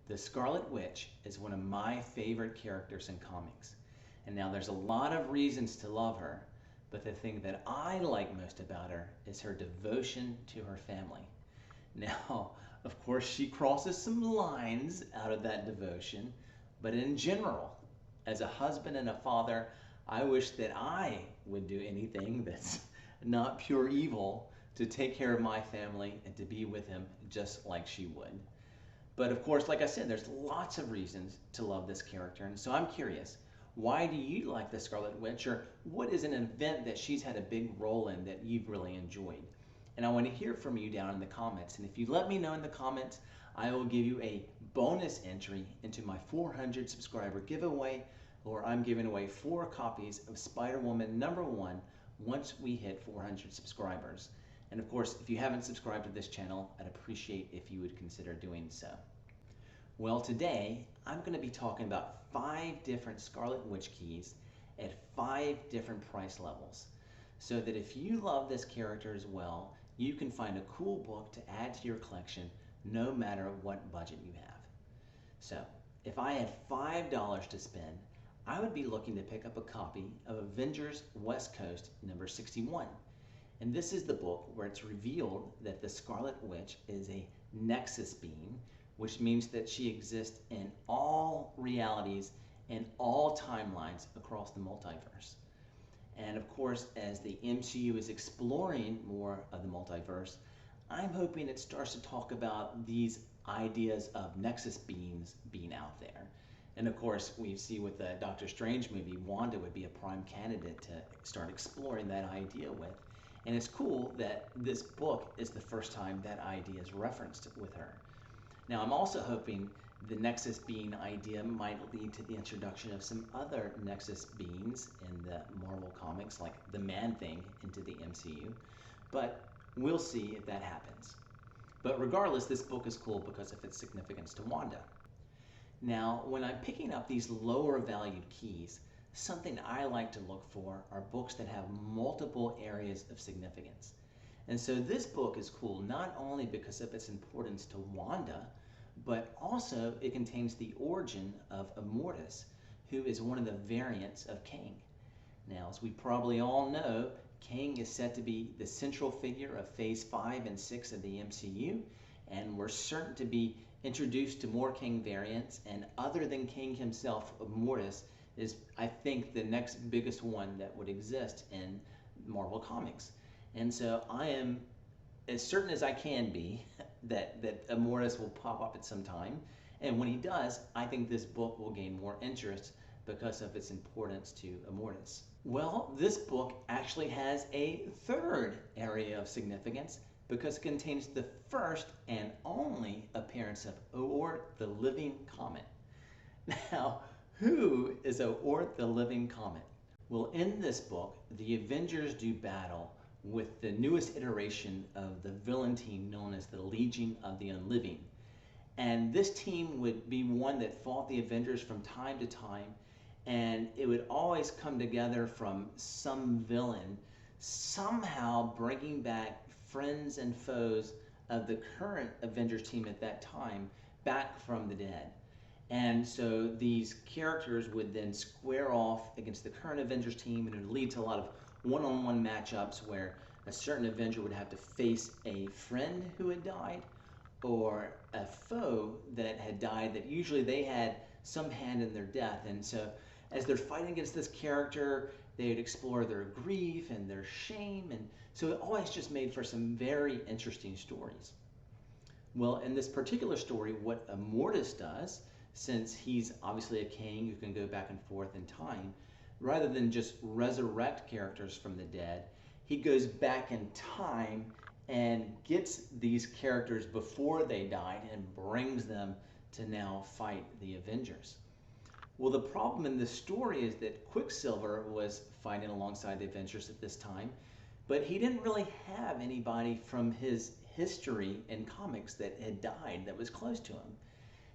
The Scarlet Witch is one of my favorite characters in comics. And now there's a lot of reasons to love her, but the thing that I like most about her is her devotion to her family. Now, of course, she crosses some lines out of that devotion, but in general, as a husband and a father, I wish that I would do anything that's not pure evil to take care of my family and to be with him just like she would. But of course, like I said, there's lots of reasons to love this character. And so I'm curious, why do you like the Scarlet Witch? Or what is an event that she's had a big role in that you've really enjoyed? And I want to hear from you down in the comments. And if you let me know in the comments, I will give you a bonus entry into my 400 subscriber giveaway, where I'm giving away 4 copies of Spider-Woman #1 once we hit 400 subscribers. And of course, if you haven't subscribed to this channel, I'd appreciate if you would consider doing so. Well, today I'm going to be talking about 5 different Scarlet Witch keys at 5 different price levels, so that if you love this character as well, you can find a cool book to add to your collection no matter what budget you have. So if I had $5 to spend, I would be looking to pick up a copy of Avengers West Coast #61. And this is the book where it's revealed that the Scarlet Witch is a Nexus being, which means that she exists in all realities and all timelines across the multiverse. And of course, as the MCU is exploring more of the multiverse, I'm hoping it starts to talk about these ideas of Nexus beings being out there. And of course, we see with the Doctor Strange movie, Wanda would be a prime candidate to start exploring that idea with. And it's cool that this book is the first time that idea is referenced with her. Now, I'm also hoping the Nexus being idea might lead to the introduction of some other Nexus beings in the Marvel comics, like the Man-Thing, into the MCU. But we'll see if that happens. But regardless, this book is cool because of its significance to Wanda. Now, when I'm picking up these lower valued keys, something I like to look for are books that have multiple areas of significance. And so this book is cool not only because of its importance to Wanda, but also it contains the origin of Immortus, who is one of the variants of Kang. Now, as we probably all know, Kang is said to be the central figure of Phase 5 and 6 of the MCU, and we're certain to be introduced to more Kang variants, and other than Kang himself, Immortus is, I think, the next biggest one that would exist in Marvel Comics. And so I am as certain as I can be that Immortus will pop up at some time. And when he does, I think this book will gain more interest because of its importance to Immortus. Well, this book actually has a third area of significance because it contains the first and only appearance of Oort the Living Comet. Now, who is Oort the Living Comet? Well, in this book, the Avengers do battle with the newest iteration of the villain team known as the Legion of the Unliving. And this team would be one that fought the Avengers from time to time, and it would always come together from some villain somehow bringing back friends and foes of the current Avengers team at that time back from the dead. And so these characters would then square off against the current Avengers team, and it would lead to a lot of one-on-one matchups where a certain Avenger would have to face a friend who had died or a foe that had died that usually they had some hand in their death. And so as they're fighting against this character, they would explore their grief and their shame. And so it always just made for some very interesting stories. Well, in this particular story, what Immortus does, since he's obviously a king who can go back and forth in time, rather than just resurrect characters from the dead, he goes back in time and gets these characters before they died and brings them to now fight the Avengers. Well, the problem in this story is that Quicksilver was fighting alongside the Avengers at this time, but he didn't really have anybody from his history in comics that had died that was close to him.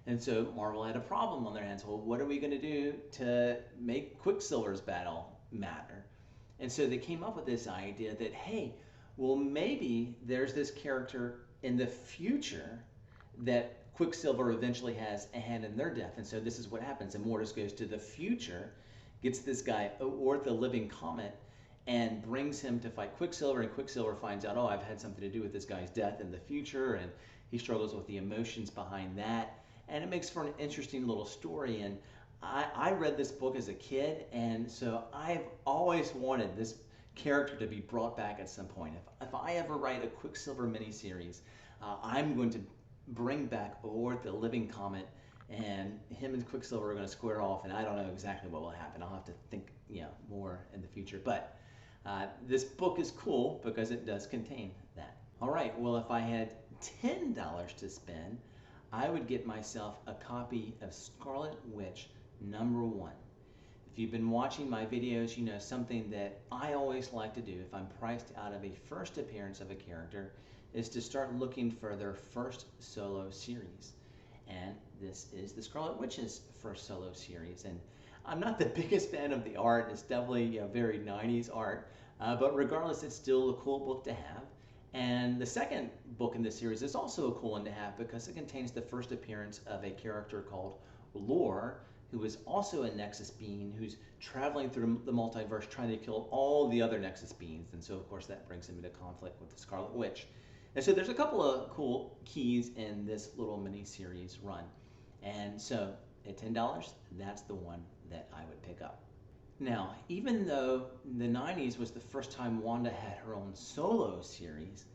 And so Marvel had a problem on their hands. Well, what are we going to do to make Quicksilver's battle matter? And so they came up with this idea that, hey, well, maybe there's this character in the future that Quicksilver eventually has a hand in their death, and so this is what happens. Immortus goes to the future, gets this guy Orth, the living comet, and brings him to fight Quicksilver, and Quicksilver finds out, oh, I've had something to do with this guy's death in the future, and he struggles with the emotions behind that, and it makes for an interesting little story. And I read this book as a kid, and so I've always wanted this character to be brought back at some point. If I ever write a Quicksilver miniseries, I'm going to bring back Orth, the living comet, and him and Quicksilver are going to square off, and I don't know exactly what will happen. I'll have to think more in the future. But this book is cool because it does contain that. All right, well, if I had $10 to spend, I would get myself a copy of Scarlet Witch #1. If you've been watching my videos, you know something that I always like to do if I'm priced out of a first appearance of a character is to start looking for their first solo series. And this is the Scarlet Witch's first solo series. And I'm not the biggest fan of the art. It's definitely very 90s art. But regardless, it's still a cool book to have. And the second book in this series is also a cool one to have because it contains the first appearance of a character called Lore, who is also a Nexus being who's traveling through the multiverse trying to kill all the other Nexus beings. And so, of course, that brings him into conflict with the Scarlet Witch. And so there's a couple of cool keys in this little mini-series run. And so at $10, that's the one that I would pick up. Now, even though the 90s was the first time Wanda had her own solo series,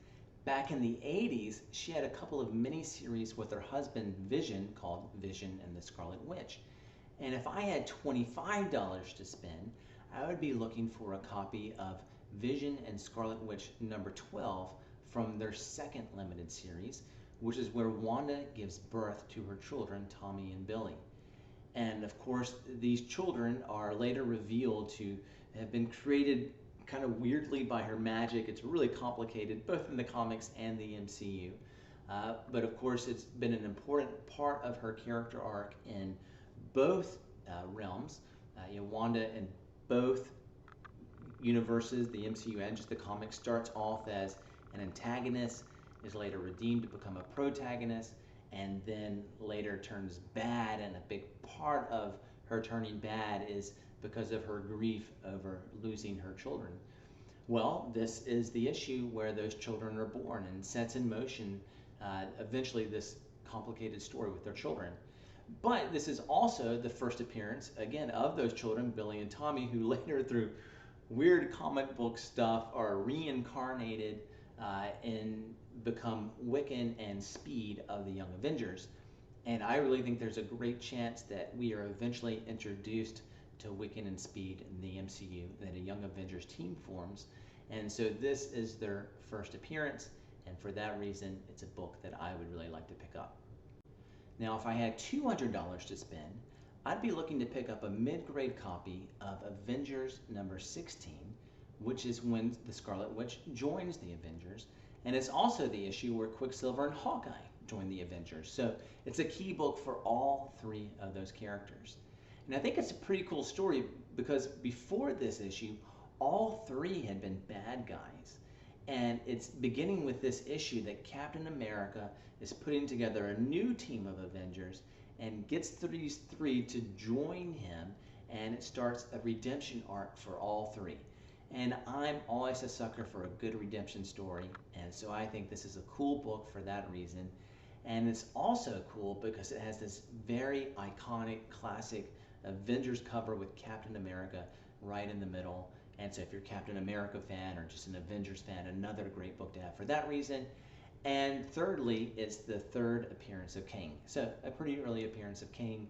back in the 80s, she had a couple of mini-series with her husband Vision called Vision and the Scarlet Witch. And if I had $25 to spend, I would be looking for a copy of Vision and Scarlet Witch #12 from their second limited series, which is where Wanda gives birth to her children, Tommy and Billy. And of course, these children are later revealed to have been created kind of weirdly by her magic. It's really complicated, both in the comics and the MCU. But of course, it's been an important part of her character arc in both realms. Wanda in both universes, the MCU and just the comics, starts off as an antagonist, is later redeemed to become a protagonist, and then later turns bad. And a big part of her turning bad is because of her grief over losing her children. Well, this is the issue where those children are born and sets in motion eventually this complicated story with their children. But this is also the first appearance, again, of those children, Billy and Tommy, who later, through weird comic book stuff, are reincarnated and become Wiccan and Speed of the Young Avengers. And I really think there's a great chance that we are eventually introduced to Wiccan and Speed in the MCU, that a Young Avengers team forms. And so this is their first appearance, and for that reason, it's a book that I would really like to pick up. Now, if I had $200 to spend, I'd be looking to pick up a mid-grade copy of Avengers #16, which is when the Scarlet Witch joins the Avengers, and it's also the issue where Quicksilver and Hawkeye join the Avengers. So it's a key book for all three of those characters. And I think it's a pretty cool story because before this issue, all three had been bad guys. And it's beginning with this issue that Captain America is putting together a new team of Avengers and gets these three to join him, and it starts a redemption arc for all three. And I'm always a sucker for a good redemption story, and so I think this is a cool book for that reason. And it's also cool because it has this very iconic, classic Avengers cover with Captain America right in the middle. And so if you're a Captain America fan or just an Avengers fan, another great book to have for that reason. And thirdly, it's the third appearance of King. So a pretty early appearance of King.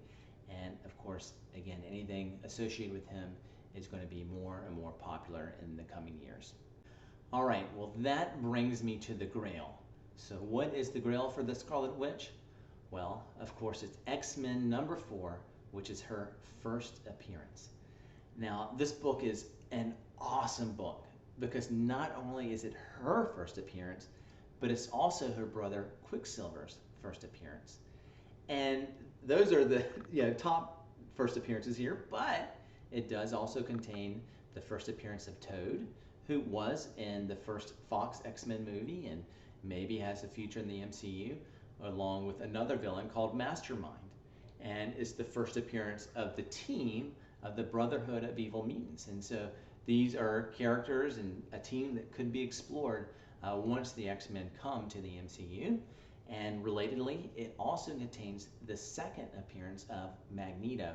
And of course, again, anything associated with him is going to be more and more popular in the coming years. All right, well, that brings me to the Grail. So what is the Grail for the Scarlet Witch? Well, of course, it's X-Men #4, which is her first appearance. Now, this book is an awesome book because not only is it her first appearance, but it's also her brother Quicksilver's first appearance. And those are the top first appearances here, but it does also contain the first appearance of Toad, who was in the first Fox X-Men movie and maybe has a future in the MCU. along with another villain called Mastermind. And it's the first appearance of the team of the Brotherhood of Evil Mutants. And so these are characters and a team that could be explored once the X-Men come to the MCU. And relatedly, it also contains the second appearance of Magneto,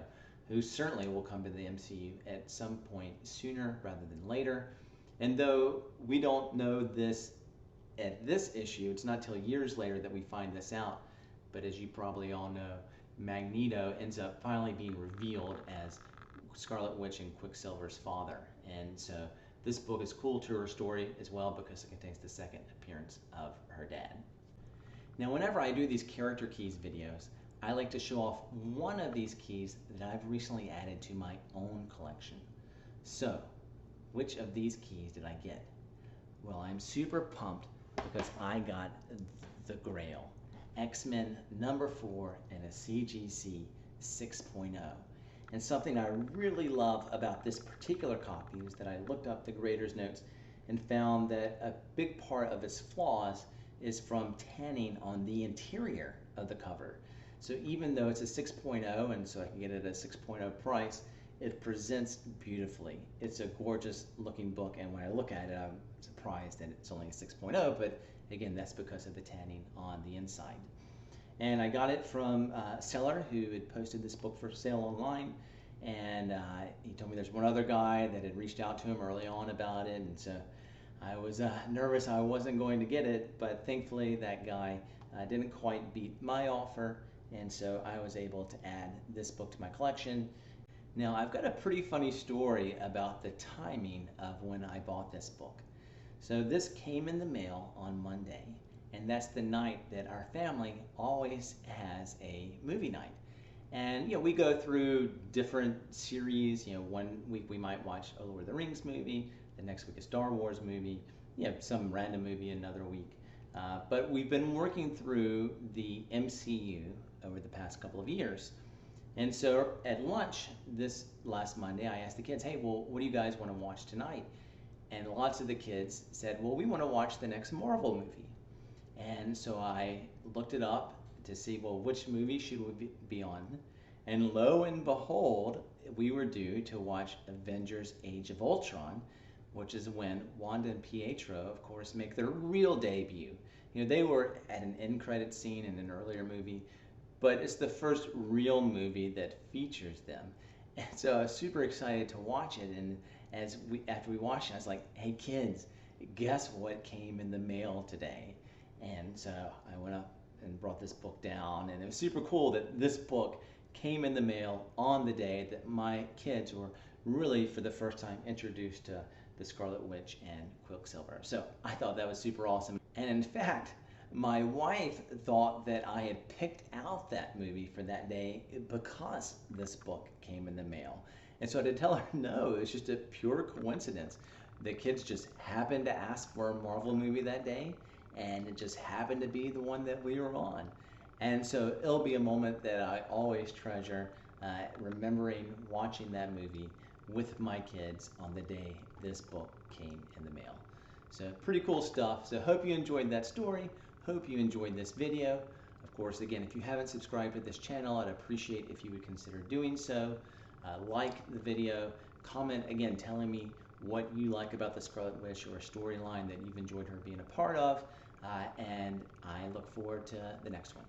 who certainly will come to the MCU at some point sooner rather than later. And though we don't know this at this issue, it's not till years later that we find this out. But as you probably all know, Magneto ends up finally being revealed as Scarlet Witch and Quicksilver's father. And so this book is cool to her story as well because it contains the second appearance of her dad. Now, whenever I do these character keys videos, I like to show off one of these keys that I've recently added to my own collection. So, which of these keys did I get? Well, I'm super pumped because I got the Grail, X-Men #4 and a CGC 6.0. And something I really love about this particular copy is that I looked up the grader's notes and found that a big part of its flaws is from tanning on the interior of the cover. So even though it's a 6.0 and so I can get it at a 6.0 price, it presents beautifully. It's a gorgeous looking book, and when I look at it, I'm surprised that it's only a 6.0, but again, that's because of the tanning on the inside. And I got it from a seller who had posted this book for sale online, and he told me there's one other guy that had reached out to him early on about it, and so I was nervous I wasn't going to get it, but thankfully that guy didn't quite beat my offer, and so I was able to add this book to my collection. Now, I've got a pretty funny story about the timing of when I bought this book. So this came in the mail on Monday, and that's the night that our family always has a movie night. And we go through different series. One week we might watch a Lord of the Rings movie, the next week a Star Wars movie, some random movie another week. But we've been working through the MCU over the past couple of years. And so at lunch this last Monday, I asked the kids, hey, well, what do you guys want to watch tonight? And lots of the kids said, well, we want to watch the next Marvel movie. And so I looked it up to see, well, which movie should we be on? And lo and behold, we were due to watch Avengers Age of Ultron, which is when Wanda and Pietro, of course, make their real debut. They were at an end credit scene in an earlier movie, but it's the first real movie that features them. And so I was super excited to watch it, and after we watched it, I was like, hey kids, guess what came in the mail today? And so I went up and brought this book down, and it was super cool that this book came in the mail on the day that my kids were really for the first time introduced to the Scarlet Witch and Quicksilver. So I thought that was super awesome. And in fact, my wife thought that I had picked out that movie for that day because this book came in the mail. And so I had to tell her, no, it's just a pure coincidence. The kids just happened to ask for a Marvel movie that day, and it just happened to be the one that we were on. And so it'll be a moment that I always treasure, remembering watching that movie with my kids on the day this book came in the mail. So pretty cool stuff. So hope you enjoyed that story. Hope you enjoyed this video. Of course, again, if you haven't subscribed to this channel, I'd appreciate if you would consider doing so. Like the video, comment again telling me what you like about the Scarlet Witch or a storyline that you've enjoyed her being a part of, and I look forward to the next one.